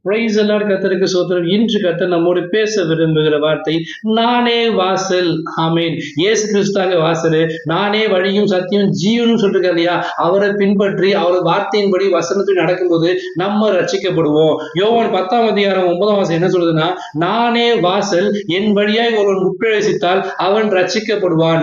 Price the Lord. கர்த்தருக்கு ஸ்தோத்திரம். இன்று கர்த்தர் நம்மோடு பேச விரும்புகிற வார்த்தை நானே வாசல். ஆமென். இயேசு கிறிஸ்துவாக வாசல். நானே வழியும் சத்தியம் ஜீவனும் சொல்லிருக்காரு இல்லையா? அவரை பின்பற்றி அவர் வார்த்தையின்படி வசனத்தில் நடக்கும்போது நம்ம ரட்சிக்கப்படுவோம். யோவான் 10ஆம் அதிகாரம் 9ஆம் வசனம் என்ன சொல்லுதுன்னா, நானே வாசல், என் வழியாய் ஒருவன் உட்பிரவேசித்தால் அவன் ரட்சிக்கப்படுவான்.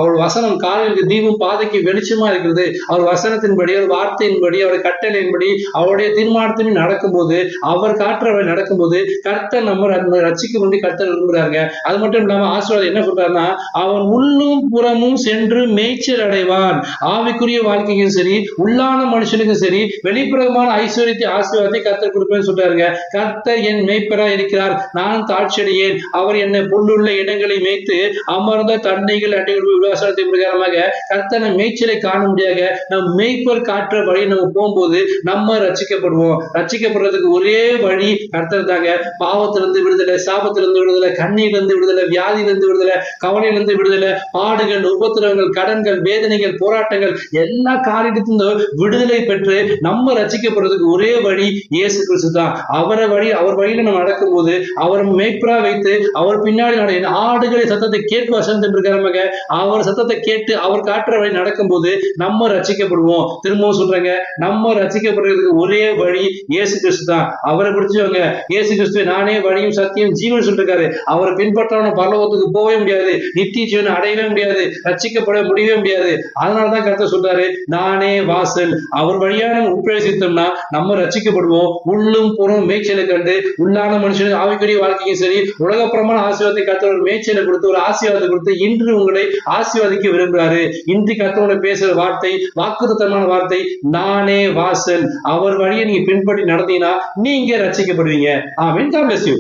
அவர் வசனம் காலைக்கு தீபம் பாதைக்கு வெளிச்சமா இருக்கிறது. அவர் வசனத்தின்படி, அவர் வார்த்தையின்படி, அவர் கட்டளையின்படி, அவருடைய தீர்மானத்தின் நடக்கும்போது, அவர் காற்றவை நடக்கும்போது கர்த்தர் நம்ம ரட்சிக்க வேண்டி கர்த்தர் விரும்புறாங்க. அது மட்டும் இல்லாம ஆசீர்வாதம் என்ன சொல்றாருன்னா, அவன் உள்ளும் புறமும் சென்று மேய்ச்சல் அடைவான். ஆவிக்குரிய வாழ்க்கைக்கும் சரி, உள்ளான மனுஷனுக்கும் சரி, வெளிப்புறமான ஐஸ்வர்யத்தை ஆசீர்வாதத்தை கர்த்தர் கொடுப்பேன்னு சொல்றாருங்க. கர்த்தர் என் மேய்ப்பரா இருக்கிறார், நான் தாட்சியடையேன். அவர் என்னை புல்லுள்ள இடங்களை மேய்த்து அமர்ந்த தண்டைகள் விவசாயத்தை பிரகாரமாக கர்த்தனை மேய்ச்சலை காண முடியாத நம் மேய்ப்பர் காற்ற வழி நம்ம போகும்போது நம்ம ரட்சிக்கப்படுவோம். ரட்சிக்கப்படுறதுக்கு ஒரே வழி கர்த்தர் தாங்க. பாவத்திலிருந்து விடுதலை, சாபத்திலிருந்து விடுதலை, கண்ணீரிலிருந்து விடுதலை, வியாதியிலிருந்து விடுதலை, கவலையிலிருந்து விடுதலை, பாடுகள், உபத்திரவங்கள், கடன்கள், வேதனைகள், போராட்டங்கள், எல்லா காரியத்திலிருந்தும் விடுதலை பெற்று நம்ம ரட்சிக்கப்படுறதுக்கு ஒரே வழி இயேசு கிறிஸ்து தான். அவர் வழியில நம்ம நடக்கும்போது, அவர் மேய்ப்பரா வைத்து அவர் பின்னாடி ஆடுகளை சத்தத்தை கேட்க வசனத்தின் பிரகாரமாக அவர் சத்தத்தை கேட்டு அவர் காட்டுற வழி நடக்கும்போது நம்ம ரட்சிக்கப்படுவோம். திரும்பவும் சொல்றேங்க, நம்ம ரட்சிக்கப்படுறதுக்கு ஒரே வழி இயேசு கிறிஸ்து தான். அவரை பிடிச்சவங்க இயேசு கிறிஸ்துவை நானே வழியும் சத்தியம் ஜீவன் சொல்லிருக்காரு. அவரை பின்பற்றவன பரலோகத்துக்கு போகவே முடியாது, நித்திய ஜீவனை அடையவே முடியாது, ரட்சிக்கப்பட முடியவே முடியாது. அதனாலதான் கர்த்தர் சொல்றாரு, நானே வாசல். அவர் வழியா நம்ம உட்பிரவேசித்தோம்னா நம்ம ரட்சிக்கப்படுவோம். உள்ளும் புறம் மேய்ச்சலை கண்டு உள்ளான மனுஷனுக்கு ஆவிக்குரிய வாழ்க்கைக்கும் சரி, உலகப்புறமான ஆசீர்வாதத்தை கர்த்தர் ஒரு மேய்ச்சலை கொடுத்து, ஒரு ஆசீர்வாதத்தை கொடுத்து இன்று உங்களை ஆசீர்வதிக்க விரும்புகிறாரு. இன்று கர்த்தரோட பேசுற வார்த்தை வாக்குத்தத்தமான வார்த்தை, நானே வாசல். அவர் வழியை நீங்க பின்பற்றி நடந்தீங்கன்னா நீங்க ரட்சிக்கப்படுவீங்க. ஆமென். God bless you.